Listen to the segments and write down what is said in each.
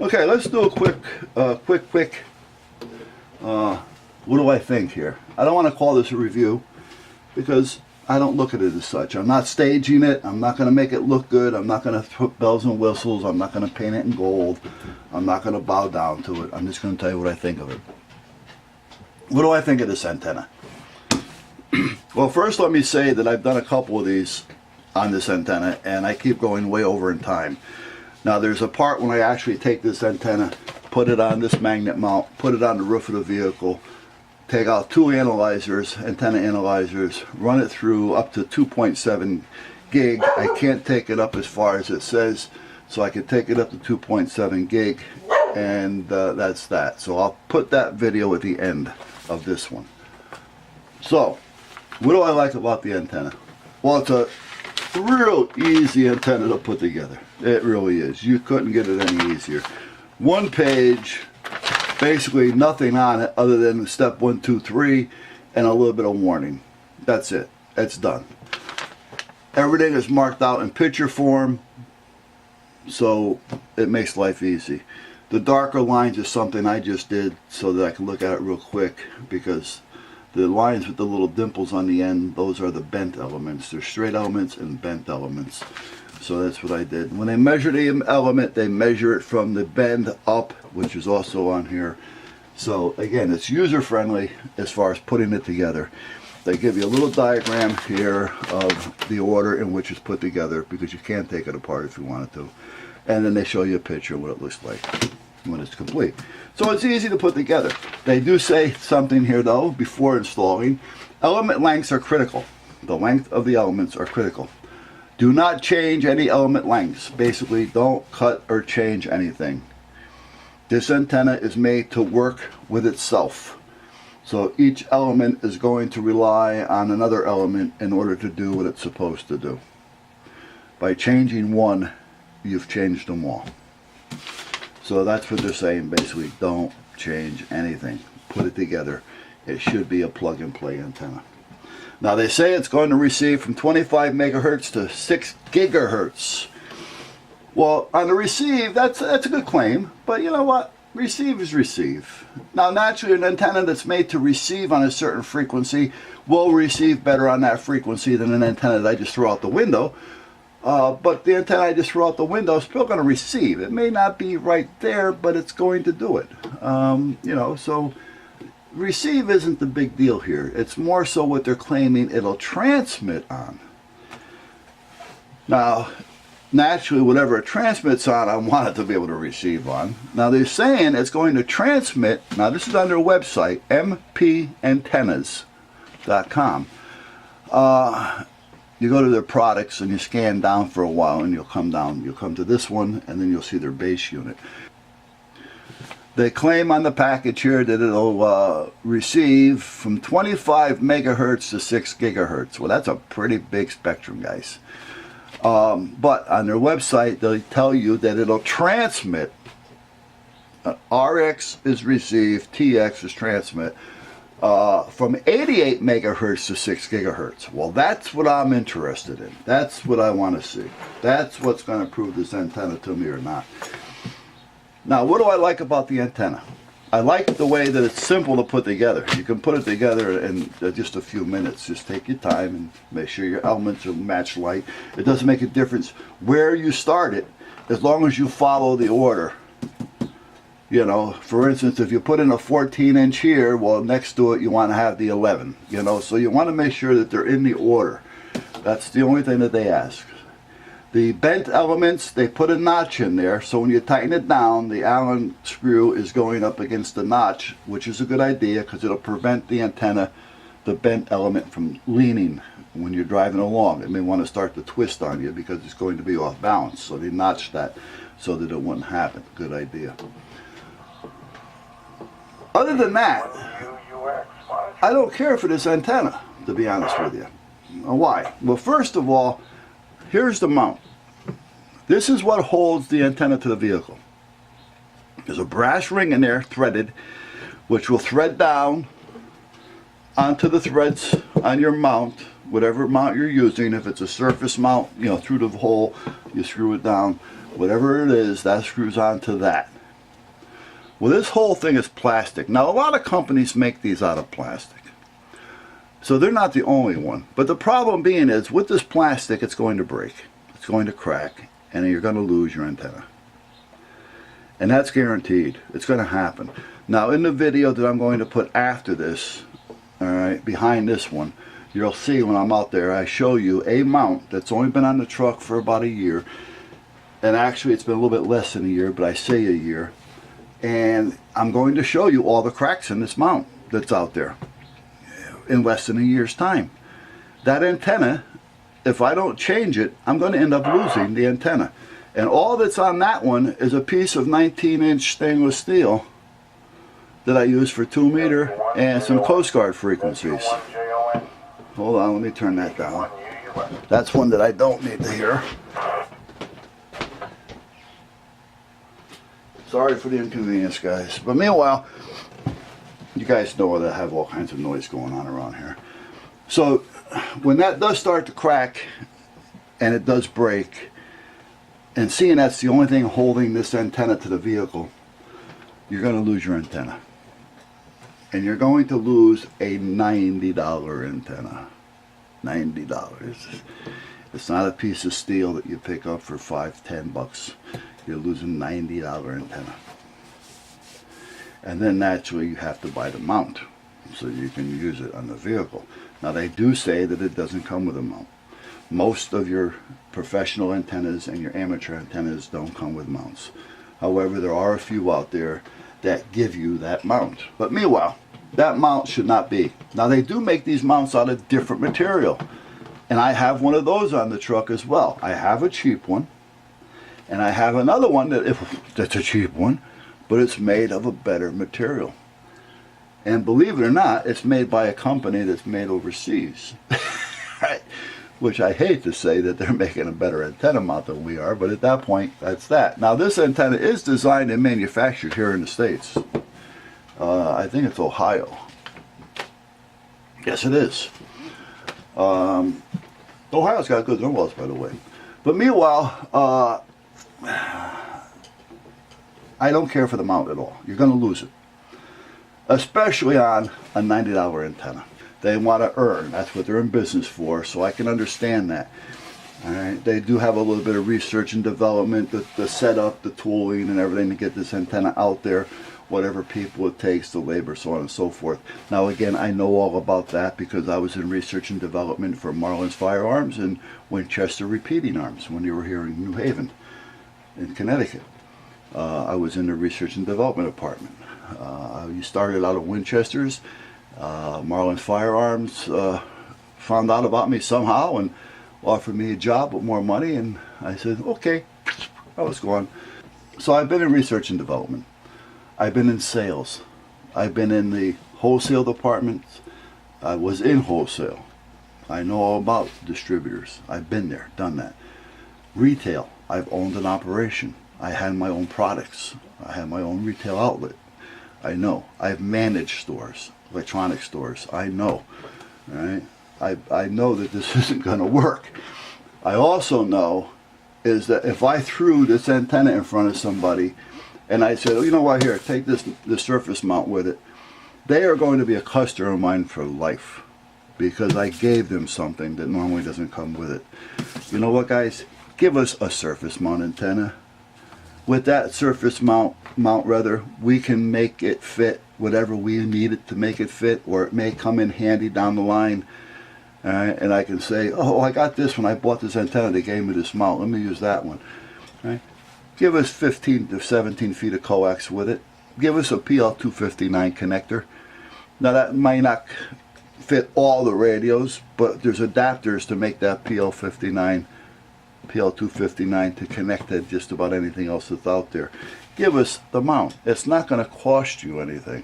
Okay, let's do a quick, what do I think here? I don't want to call this a review because I don't look at it as such. I'm not staging it. I'm not going to make it look good. I'm not going to put bells and whistles. I'm not going to paint it in gold. I'm not going to bow down to it. I'm just going to tell you what I think of it. What do I think of this antenna? Well, first let me say that I've done a couple of these on this antenna, and I keep going way over in time. Now there's a part when I actually take this antenna, put it on this magnet mount, put it on the roof of the vehicle, take out two analyzers, antenna analyzers, run it through up to 2.7 gig. I can't take it up as far as it says, so I can take it up to 2.7 gig, and that's that. So I'll put that video at the end of this one. So, what do I like about the antenna? Well, it's a real easy antenna to put together. It really is. You couldn't get it any easier. One page, basically nothing on it other than step 1, 2, 3 and a little bit of warning. That's it. It's done. Everything is marked out in picture form, so it makes life easy. The darker lines is something I just did so that I can look at it real quick, because the lines with the little dimples on the end, those are the bent elements. There's straight elements and bent elements. So that's what I did. When they measure the element, they measure it from the bend up, which is also on here. So again, it's user friendly as far as putting it together. They give you a little diagram here of the order in which it's put together, because you can't take it apart if you wanted to. And then they show you a picture of what it looks like when it's complete. So it's easy to put together. They do say something here though before installing. Element lengths are critical. The length of the elements are critical. Do not change any element lengths. Basically, don't cut or change anything. This antenna is made to work with itself. So each element is going to rely on another element in order to do what it's supposed to do. By changing one, you've changed them all. So that's what they're saying, basically. Don't change anything. Put it together. It should be a plug-and-play antenna. Now they say it's going to receive from 25 megahertz to 6 gigahertz. Well, on the receive, that's a good claim, but you know what? Receive is receive. Now naturally, an antenna that's made to receive on a certain frequency will receive better on that frequency than an antenna that I just throw out the window. But the antenna I just throw out the window is still going to receive. It may not be right there, but it's going to do it. You know, so receive isn't the big deal here. It's more so what they're claiming it'll transmit on. Now, naturally, whatever it transmits on, I want it to be able to receive on. Now, they're saying it's going to transmit. Now, this is on their website, mpantennas.com. You go to their products and you scan down for a while, and you'll come down. You'll come to this one, and then you'll see their base unit. They claim on the package here that it'll receive from 25 megahertz to 6 gigahertz. Well, that's a pretty big spectrum, guys. But on their website, they tell you that it'll transmit. RX is receive, TX is transmit. From 88 megahertz to 6 gigahertz. Well, that's what I'm interested in. That's what I want to see. That's what's going to prove this antenna to me or not. Now, what do I like about the antenna? I like the way that it's simple to put together. You can put it together in just a few minutes. Just take your time and make sure your elements are match light. It doesn't make a difference where you start it, as long as you follow the order. You know, for instance, if you put in a 14-inch here, well, next to it you want to have the 11. You know, so you want to make sure that they're in the order. That's the only thing that they ask. The bent elements, they put a notch in there, so when you tighten it down, the Allen screw is going up against the notch, which is a good idea because it'll prevent the antenna, the bent element, from leaning when you're driving along. It may want to start to twist on you because it's going to be off balance, so they notched that so that it wouldn't happen. Good idea. Other than that, I don't care for this antenna, to be honest with you. Why? Well, first of all, here's the mount. This is what holds the antenna to the vehicle. There's a brass ring in there, threaded, which will thread down onto the threads on your mount, whatever mount you're using. If it's a surface mount, you know, through the hole, you screw it down. Whatever it is, that screws onto that. Well, this whole thing is plastic. Now, a lot of companies make these out of plastic. So they're not the only one. But the problem being is, with this plastic, it's going to break. It's going to crack, and you're going to lose your antenna. And that's guaranteed. It's going to happen. Now, in the video that I'm going to put after this, all right, behind this one, you'll see when I'm out there, I show you a mount that's only been on the truck for about a year. And actually, it's been a little bit less than a year, but I say a year. And I'm going to show you all the cracks in this mount that's out there in less than a year's time. That antenna, if I don't change it, I'm going to end up losing the antenna. And all that's on that one is a piece of 19-inch stainless steel that I use for 2 meter and some Coast Guard frequencies. Hold on, let me turn that down. That's one that I don't need to hear. Sorry for the inconvenience, guys. But meanwhile, you guys know that I have all kinds of noise going on around here. So when that does start to crack and it does break, and seeing that's the only thing holding this antenna to the vehicle, you're going to lose your antenna. And you're going to lose a $90 antenna. $90. It's not a piece of steel that you pick up for $5-10. You're losing $90 antenna. And then naturally you have to buy the mount so you can use it on the vehicle. Now they do say that it doesn't come with a mount. Most of your professional antennas and your amateur antennas don't come with mounts. However, there are a few out there that give you that mount. But meanwhile, that mount should not be. Now they do make these mounts out of different material. And I have one of those on the truck as well. I have a cheap one. And I have another one that's a cheap one, but it's made of a better material. And believe it or not, it's made by a company that's made overseas. Right? Which I hate to say that they're making a better antenna mount than we are, but at that point, that's that. Now this antenna is designed and manufactured here in the States. I think it's Ohio. Yes, it is. Ohio's got good numbers, by the way. But meanwhile, I don't care for the mount at all. You're going to lose it. Especially on a $90 antenna. They want to earn. That's what they're in business for, so I can understand that. All right. They do have a little bit of research and development, the setup, the tooling, and everything to get this antenna out there, whatever people it takes, the labor, so on and so forth. Now again, I know all about that because I was in research and development for Marlins Firearms and Winchester Repeating Arms when they were here in New Haven, in Connecticut. I was in the research and development department. You started out at Winchester's. Marlins Firearms found out about me somehow and offered me a job with more money, and I said, okay, I was gone. So I've been in research and development. I've been in sales. I've been in the wholesale department. I was in wholesale. I know all about distributors. I've been there, done that. Retail. I've owned an operation. I had my own products. I had my own retail outlet. I know. I've managed stores, electronic stores. I know. All right? I know that this isn't going to work. I also know is that if I threw this antenna in front of somebody and I said, oh, you know what, here, take this surface mount with it, they are going to be a customer of mine for life because I gave them something that normally doesn't come with it. You know what, guys? Give us a surface mount antenna. With that surface mount rather, we can make it fit whatever we need it to make it fit, or it may come in handy down the line. And I can say, oh, I got this when I bought this antenna. They gave me this mount. Let me use that one. Right? Give us 15 to 17 feet of coax with it. Give us a PL259 connector. Now that might not fit all the radios, but there's adapters to make that PL259 to connect to just about anything else that's out there. Give us the mount. It's not going to cost you anything.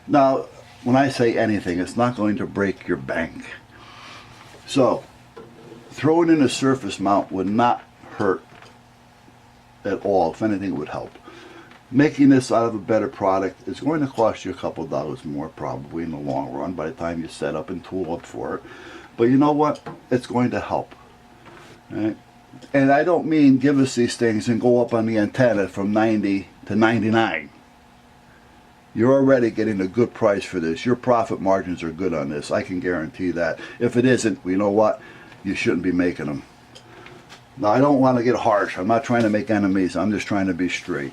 Now, when I say anything, it's not going to break your bank. So, throwing in a surface mount would not hurt at all. If anything, it would help. Making this out of a better product is going to cost you a couple dollars more probably in the long run by the time you set up and tool up for it. But you know what? It's going to help. Right? And I don't mean give us these things and go up on the antenna from 90 to 99. you're already getting a good price for this. Your profit margins are good on this. I can guarantee that. If it isn't, you know what? You shouldn't be making them. Now, I don't want to get harsh. I'm not trying to make enemies. I'm just trying to be straight.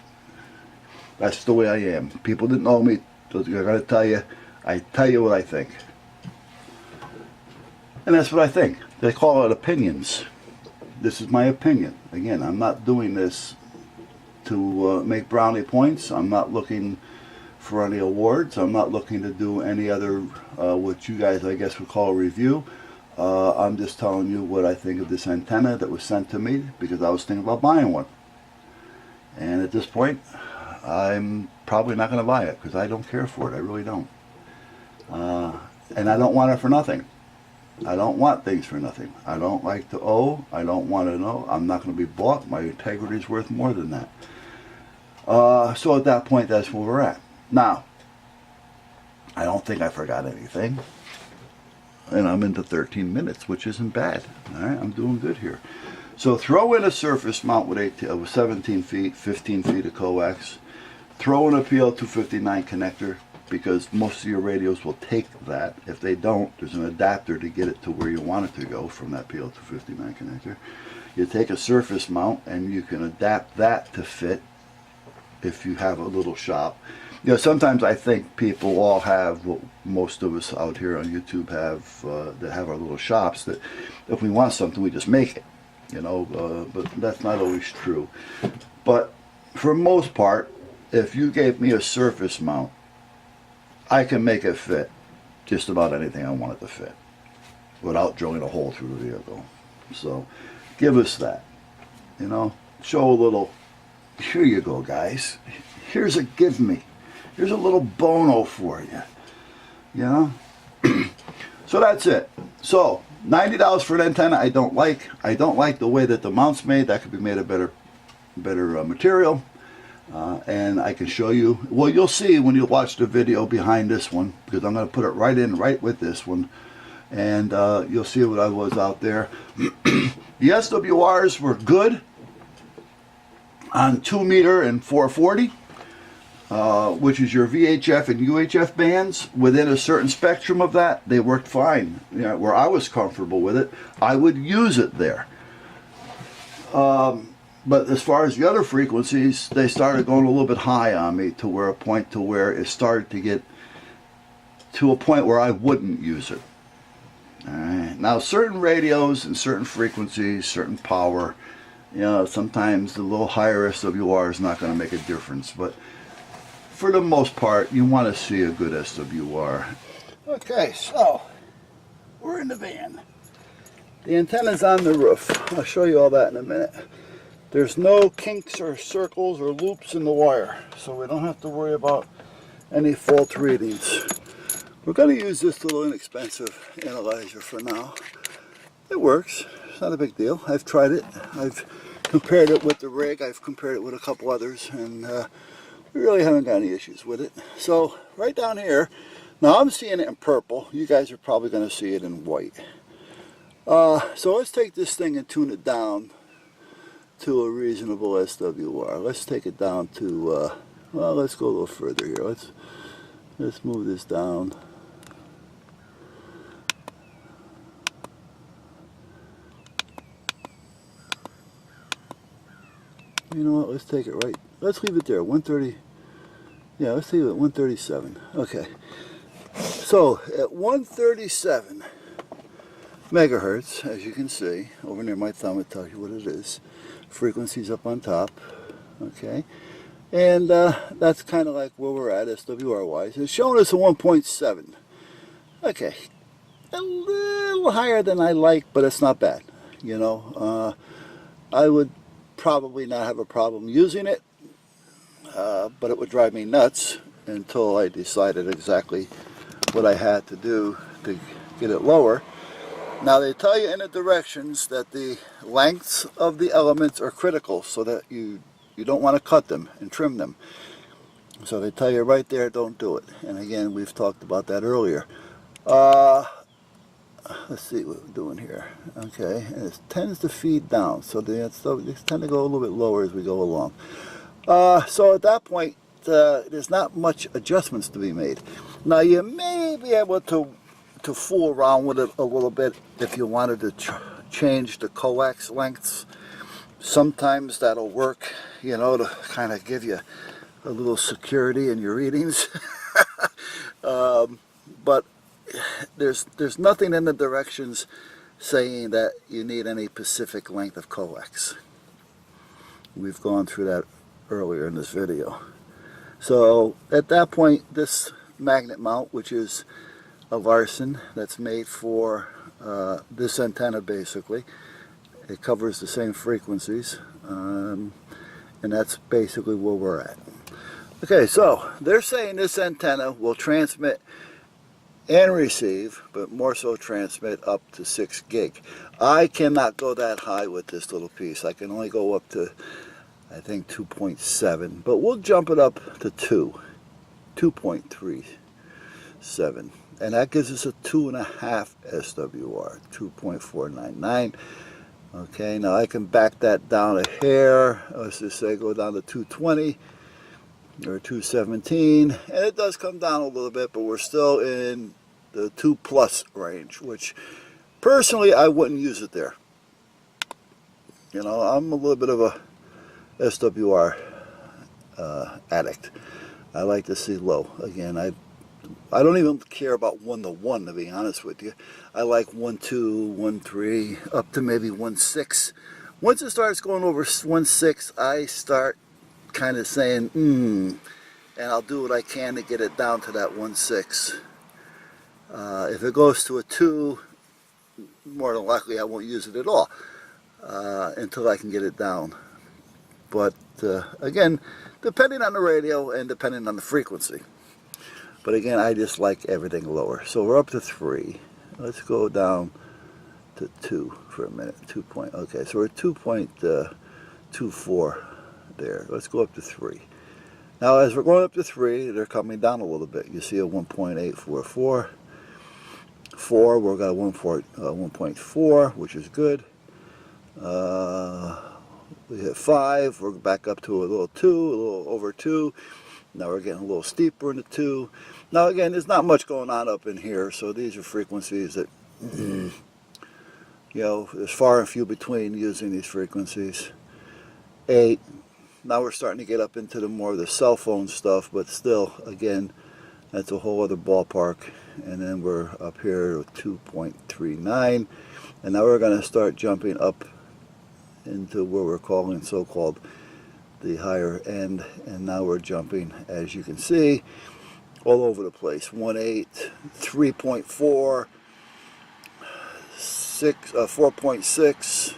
That's the way I am. People that know me, I'm going to tell you, I tell you what I think. And that's what I think. They call it opinions. This is my opinion. Again, I'm not doing this to make brownie points. I'm not looking for any awards. I'm not looking to do any other, what you guys, I guess, would call a review. I'm just telling you what I think of this antenna that was sent to me because I was thinking about buying one. And at this point, I'm probably not going to buy it because I don't care for it. I really don't. And I don't want it for nothing. I don't want things for nothing. I don't like to owe. I don't want to know. I'm not going to be bought. My integrity is worth more than that. So at that point, that's where we're at. Now, I don't think I forgot anything. And I'm into 13 minutes, which isn't bad. All right, I'm doing good here. So throw in a surface mount with 17 feet, 15 feet of coax. Throw in a PL259 connector because most of your radios will take that. If they don't, there's an adapter to get it to where you want it to go from that PL259 connector. You take a surface mount and you can adapt that to fit if you have a little shop. You know, sometimes I think people all have what most of us out here on YouTube have, that have our little shops, that if we want something, we just make it, you know, but that's not always true. But for most part, if you gave me a surface mount, I can make it fit just about anything I want it to fit without drilling a hole through the vehicle. So give us that, you know, show a little, here you go guys, here's a give me. Here's a little bono for you, you know. So that's it. So $90 for an antenna. I don't like the way that the mount's made. That could be made of better material. And I can show you. Well, you'll see when you watch the video behind this one because I'm going to put it right with this one, and you'll see what I was out there. The SWRs were good on 2 meter and 440. Which is your VHF and UHF bands. Within a certain spectrum of that, they worked fine. You know, where I was comfortable with it, I would use it there. But as far as the other frequencies, they started going a little bit high on me to where it started to get to a point where I wouldn't use it. All right. Now, certain radios and certain frequencies, certain power, you know, sometimes the little higher SWR is not going to make a difference, but for the most part, you want to see a good SWR. Okay, so we're in the van. The antenna's on the roof. I'll show you all that in a minute. There's no kinks or circles or loops in the wire, so we don't have to worry about any fault readings. We're going to use this little inexpensive analyzer for now. It works. It's not a big deal. I've tried it. I've compared it with the rig. I've compared it with a couple others, and we really haven't got any issues with it. So right down here, now I'm seeing it in purple. You guys are probably going to see it in white. So let's take this thing and tune it down to a reasonable SWR. Let's take it down to, well, let's go a little further here. Let's move this down. You know what, let's take it right. Let's leave it there, 130. Yeah, let's leave it at 137. Okay. So, at 137 megahertz, as you can see, over near my thumb, it tells you what it is. Frequency's up on top. Okay. And that's kind of like where we're at, SWR-wise. It's showing us a 1.7. Okay. A little higher than I like, but it's not bad. You know, I would probably not have a problem using it, but it would drive me nuts until I decided exactly what I had to do to get it lower. Now they tell you in the directions that the lengths of the elements are critical, so that you don't want to cut them and trim them. So they tell you right there, don't do it. And again, we've talked about that earlier. Let's see what we're doing here. Okay, and it tends to feed down, so they tend to go a little bit lower as we go along. So at that point, there's not much adjustments to be made. Now you may be able to fool around with it a little bit if you wanted to change the coax lengths. Sometimes that'll work, you know, to kind of give you a little security in your readings. But there's nothing in the directions saying that you need any specific length of coax. We've gone through that earlier in this video. So at that point, this magnet mount, which is a Larson that's made for this antenna basically, it covers the same frequencies, and that's basically where we're at. Okay, so they're saying this antenna will transmit and receive, but more so transmit up to 6 gig. I cannot go that high with this little piece. I can only go up to, I think, 2.7, but we'll jump it up to 2.37, and that gives us a 2.5 SWR, 2.499. Okay, now I can back that down a hair. Let's just say go down to 220 or 217, and it does come down a little bit, but we're still in the 2+ range, which personally I wouldn't use it there. You know, I'm a little bit of a SWR addict. I like to see low. Again, I don't even care about 1-to-1, to be honest with you. I like 1.2, 1.3, up to maybe 1.6. Once it starts going over 1.6, I start kind of saying, and I'll do what I can to get it down to that 1.6. If it goes to a 2, more than likely I won't use it at all until I can get it down. But again, depending on the radio and depending on the frequency. But again, I just like everything lower. So we're up to 3. Let's go down to 2 for a minute. 2 point. Okay, so we're at 2.24 there. Let's go up to 3. Now, as we're going up to 3, they're coming down a little bit. You see a 1.844. 4, we've got a 1.4, which is good. We hit 5. We're back up to a little 2, a little over 2. Now we're getting a little steeper in the 2. Now again, there's not much going on up in here, so these are frequencies that, you know, there's far and few between using these frequencies. 8. Now we're starting to get up into the more of the cell phone stuff, but still, again, that's a whole other ballpark. And then we're up here with 2.39, and now we're going to start jumping up into where we're calling so-called the higher end, and now we're jumping, as you can see, all over the place. 1.8, 3.4, 4.6,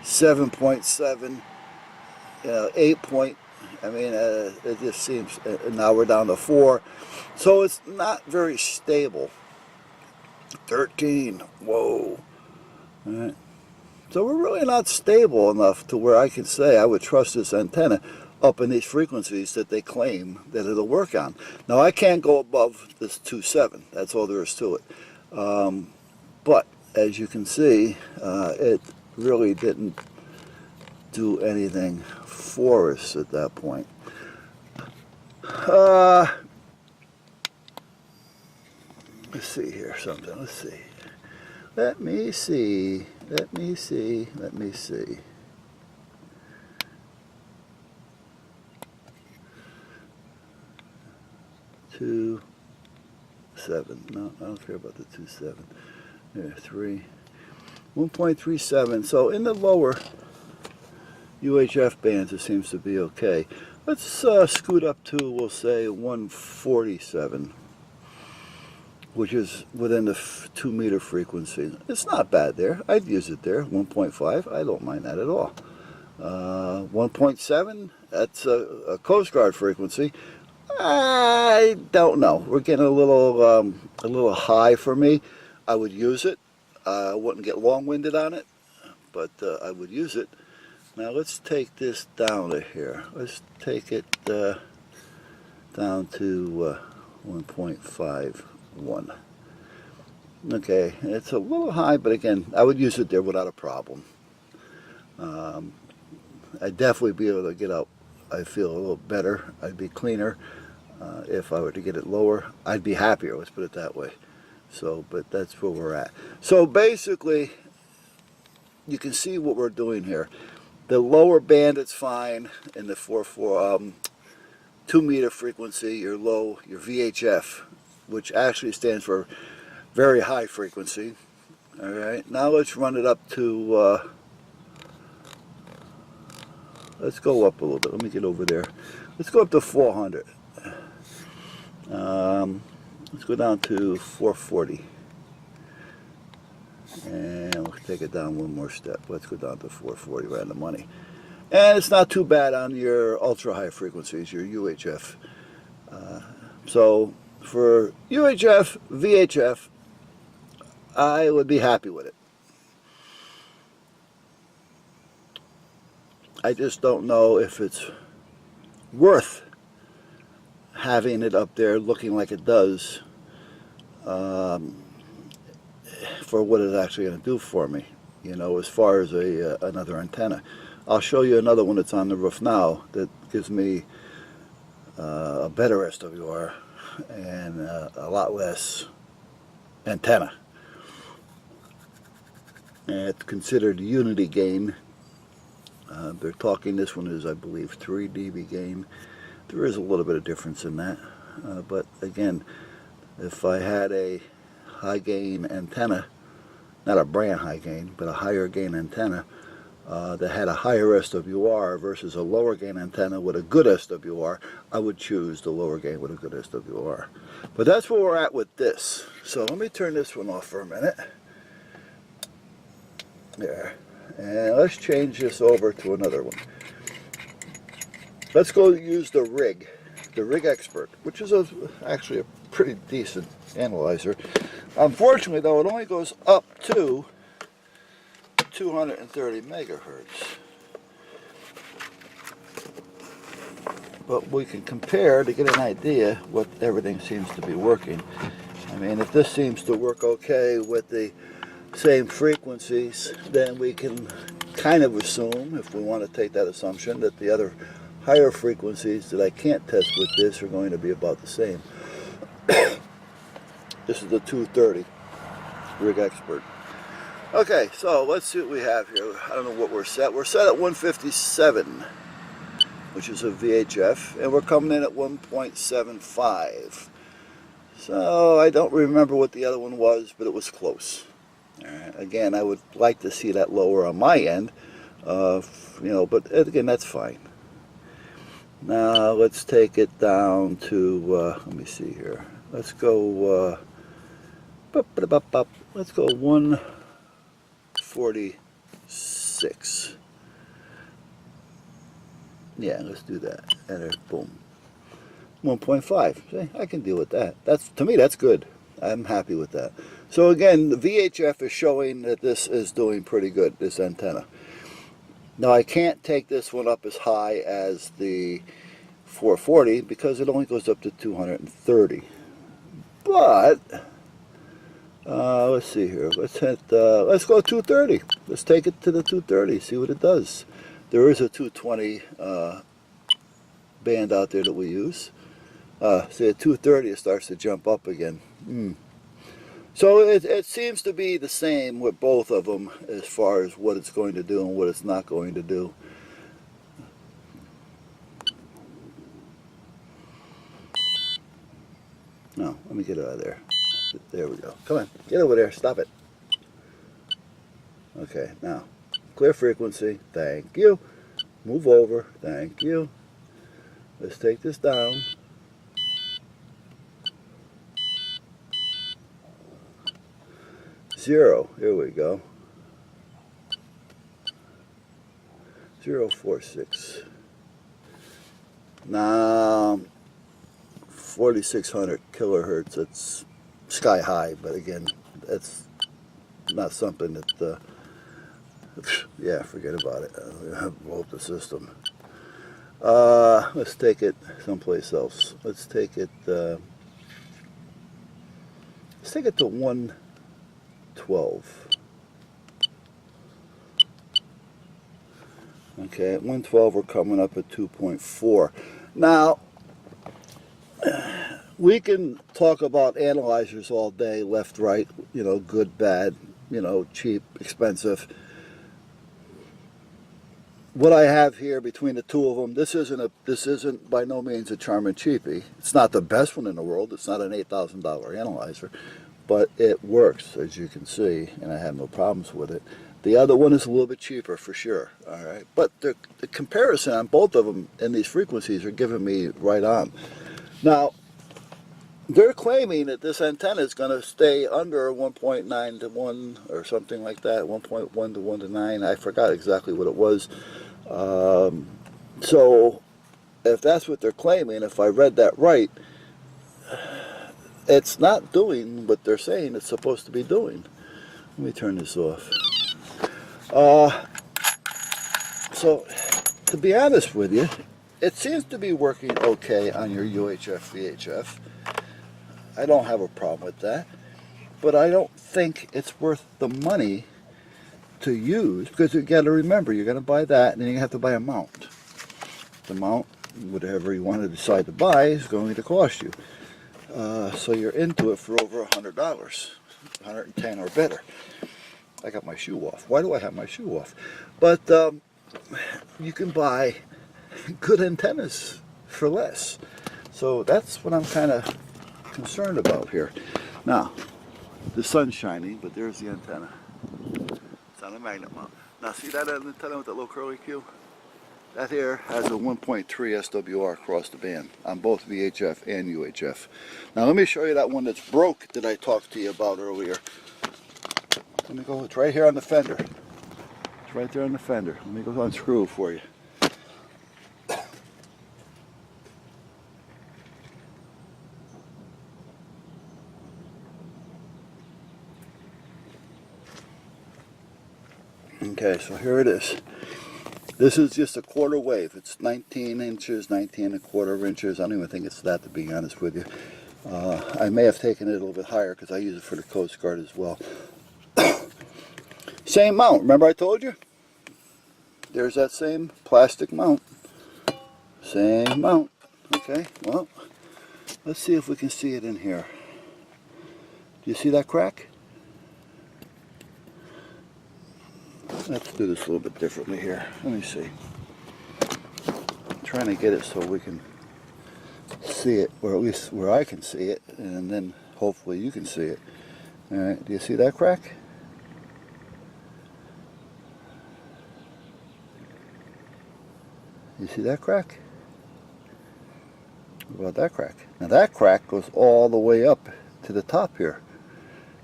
7.7, 8 point. I mean, it just seems. Now we're down to 4, so it's not very stable. 13. Whoa. All right. So we're really not stable enough to where I can say I would trust this antenna up in these frequencies that they claim that it'll work on. Now I can't go above this 2.7. That's all there is to it. But as you can see, it really didn't do anything for us at that point. Let's see here something. Let's see. Let me see. 2.7. No, I don't care about the 2.7. There, 3. 1.37. So in the lower UHF bands, it seems to be okay. Let's scoot up to, we'll say, 147, which is within the 2 meter frequency. It's not bad there. I'd use it there. 1.5, I don't mind that at all. 1.7, that's a Coast Guard frequency. I don't know. We're getting a little high for me. I would use it. I wouldn't get long-winded on it, but I would use it. Now let's take this down to here. Let's take it down to 1.51. Okay, it's a little high, but again, I would use it there without a problem. I'd definitely be able to get out I feel a little better. I'd be cleaner. If I were to get it lower, I'd be happier, let's put it that way. So, but that's where we're at. So basically, you can see what we're doing here. The lower band, it's fine, in the 2 meter frequency, your low, your VHF, which actually stands for very high frequency. All right, now let's run it up to, let's go up a little bit. Let me get over there. Let's go up to 400. Let's go down to 440. And we'll take it down one more step. Let's go down to 440 right on the money. And it's not too bad on your ultra high frequencies, your UHF. So for UHF, VHF, I would be happy with it. I just don't know if it's worth having it up there looking like it does for what it's actually going to do for me, you know, as far as another antenna. I'll show you another one that's on the roof now that gives me a better SWR and a lot less antenna. And it's considered unity gain. They're talking, this one is, I believe, 3 dB gain. There is a little bit of difference in that, but again, if I had a high gain antenna, not a brand high gain, but a higher gain antenna that had a higher SWR versus a lower gain antenna with a good SWR, I would choose the lower gain with a good SWR. But that's where we're at with this. So let me turn this one off for a minute. There. And let's change this over to another one. Let's go use the Rig Expert, which is actually a pretty decent analyzer. Unfortunately, though, it only goes up to 230 megahertz. But we can compare to get an idea what everything seems to be working. I mean, if this seems to work okay with the same frequencies, then we can kind of assume, if we want to take that assumption, that the other higher frequencies that I can't test with this are going to be about the same. This is the 230 Rig Expert. Okay, so let's see what we have here. I don't know what we're set. We're set at 157, which is a VHF, and we're coming in at 1.75. So I don't remember what the other one was, but it was close. All right. Again, I would like to see that lower on my end, you know, but again, that's fine. Now let's take it down to, let me see here. Let's go, let's go 146. Yeah, let's do that. And there, boom. 1.5. See, I can deal with that. That's, to me, that's good. I'm happy with that. So again, the VHF is showing that this is doing pretty good, this antenna. Now I can't take this one up as high as the 440 because it only goes up to 230. But let's see here. Let's go 230. Let's take it to the 230. See what it does. There is a 220 band out there that we use. See, at 230 it starts to jump up again. So it seems to be the same with both of them as far as what it's going to do and what it's not going to do. No, let me get out of there. There we go. Come on, get over there. Stop it. Okay, now, clear frequency. Thank you. Move over. Thank you. Let's take this down. Zero. Here we go. 046. Now 4,600 kilohertz. That's sky high, but again, that's not something that. Yeah, forget about it. Blow up the system. Let's take it someplace else. Let's take it. Let's take it to 112. Okay, at 112 we're coming up at 2.4. Now, we can talk about analyzers all day, left, right, you know, good, bad, you know, cheap, expensive. What I have here between the two of them, this isn't by no means a Charmin cheapie. It's not the best one in the world. It's not an $8,000 analyzer, but it works, as you can see, and I have no problems with it. The other one is a little bit cheaper for sure, all right? But the comparison on both of them and these frequencies are giving me right on. Now, they're claiming that this antenna is going to stay under 1.9 to 1 or something like that, 1.1 to 1 to 9. I forgot exactly what it was. So if that's what they're claiming, if I read that right, it's not doing what they're saying it's supposed to be doing. Let me turn this off. So to be honest with you, it seems to be working okay on your UHF VHF. I don't have a problem with that, but I don't think it's worth the money to use, because you got to remember, you're going to buy that and then you have to buy a mount. The mount, whatever you want to decide to buy, is going to cost you. So you're into it for over $100, $110 or better. I got my shoe off. Why do I have my shoe off? But you can buy good antennas for less. So that's what I'm kind of concerned about here. Now, the sun's shining, but there's the antenna. It's on a magnet mount. Now see that antenna with that little curly Q? That here has a 1.3 SWR across the band on both VHF and UHF. Now let me show you that one that's broke that I talked to you about earlier. Let me go, it's right here on the fender. It's right there on the fender. Let me go unscrew it for you. Okay, so here it is. This is just a quarter wave. It's 19 inches, 19 and a quarter inches. I don't even think it's that, to be honest with you. I may have taken it a little bit higher because I use it for the Coast Guard as well. Same mount. Remember I told you? There's that same plastic mount. Same mount. Okay, well, let's see if we can see it in here. Do you see that crack? Let's do this a little bit differently here. Let me see. I'm trying to get it so we can see it, or at least where I can see it, and then hopefully you can see it. All right, do you see that crack? You see that crack? What about that crack? Now that crack goes all the way up to the top here.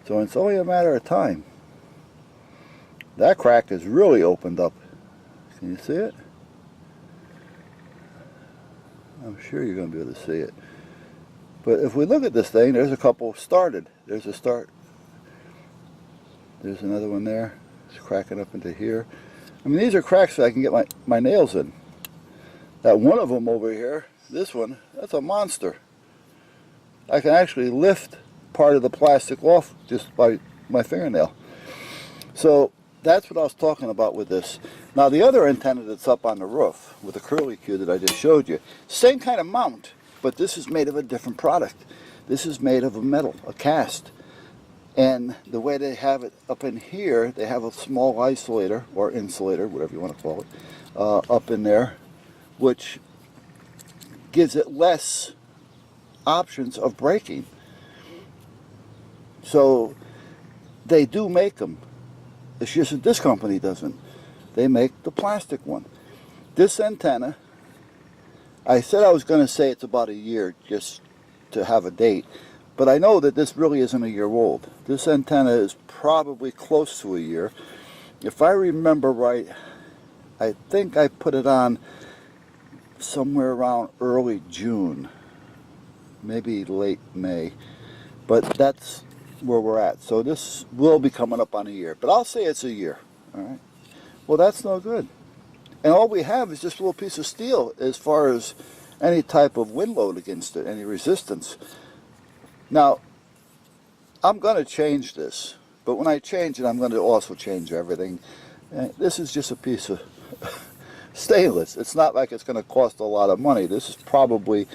So it's only a matter of time. That crack is really opened up. Can you see it? I'm sure you're going to be able to see it. But if we look at this thing, there's a couple started. There's a start. There's another one there. It's cracking up into here. I mean, these are cracks that I can get my nails in. That one of them over here, this one, that's a monster. I can actually lift part of the plastic off just by my fingernail. So that's what I was talking about with this. Now the other antenna that's up on the roof with the curly Q that I just showed you, same kind of mount, but this is made of a different product. This is made of a metal, a cast. And the way they have it up in here, they have a small isolator or insulator, whatever you want to call it, up in there, which gives it less options of breaking. So they do make them. It's just that this company doesn't. They make the plastic one. This antenna, I said I was going to say it's about a year just to have a date, but I know that this really isn't a year old. This antenna is probably close to a year. If I remember right, I think I put it on somewhere around early June, maybe late May, but that's where we're at. So this will be coming up on a year, but I'll say it's a year. All right. Well, that's no good. And all we have is just a little piece of steel as far as any type of wind load against it, any resistance. Now, I'm going to change this, but when I change it, I'm going to also change everything. And this is just a piece of stainless. It's not like it's going to cost a lot of money. This is probably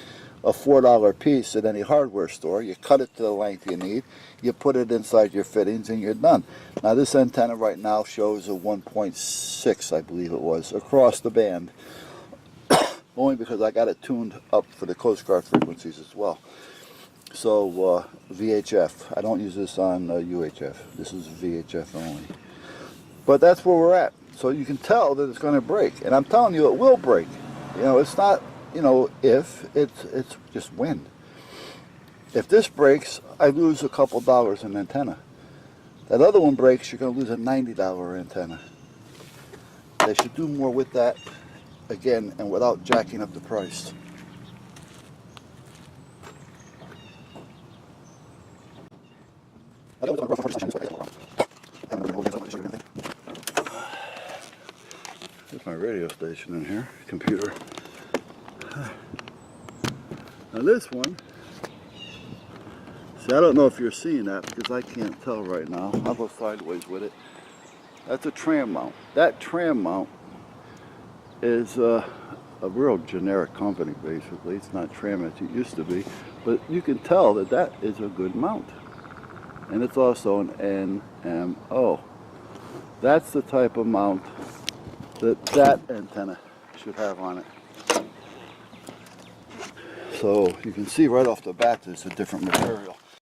a $4 piece at any hardware store. You cut it to the length you need, you put it inside your fittings, and you're done. Now this antenna right now shows a 1.6, I believe it was, across the band. Only because I got it tuned up for the Coast Guard frequencies as well. So VHF. I don't use this on UHF. This is VHF only. But that's where we're at. So you can tell that it's going to break. And I'm telling you, it will break. You know, it's not, you know, if. It's just when. If this breaks, I lose a couple dollars in antenna. That other one breaks, you're going to lose a $90 antenna. They should do more with that, again, and without jacking up the price. There's my radio station in here, computer. Now this one, see, I don't know if you're seeing that because I can't tell right now. I'll go sideways with it. That's a tram mount. That tram mount is a real generic company, basically. It's not tram as it used to be, but you can tell that that is a good mount. And it's also an NMO. That's the type of mount that that antenna should have on it. So you can see right off the bat that it's a different material.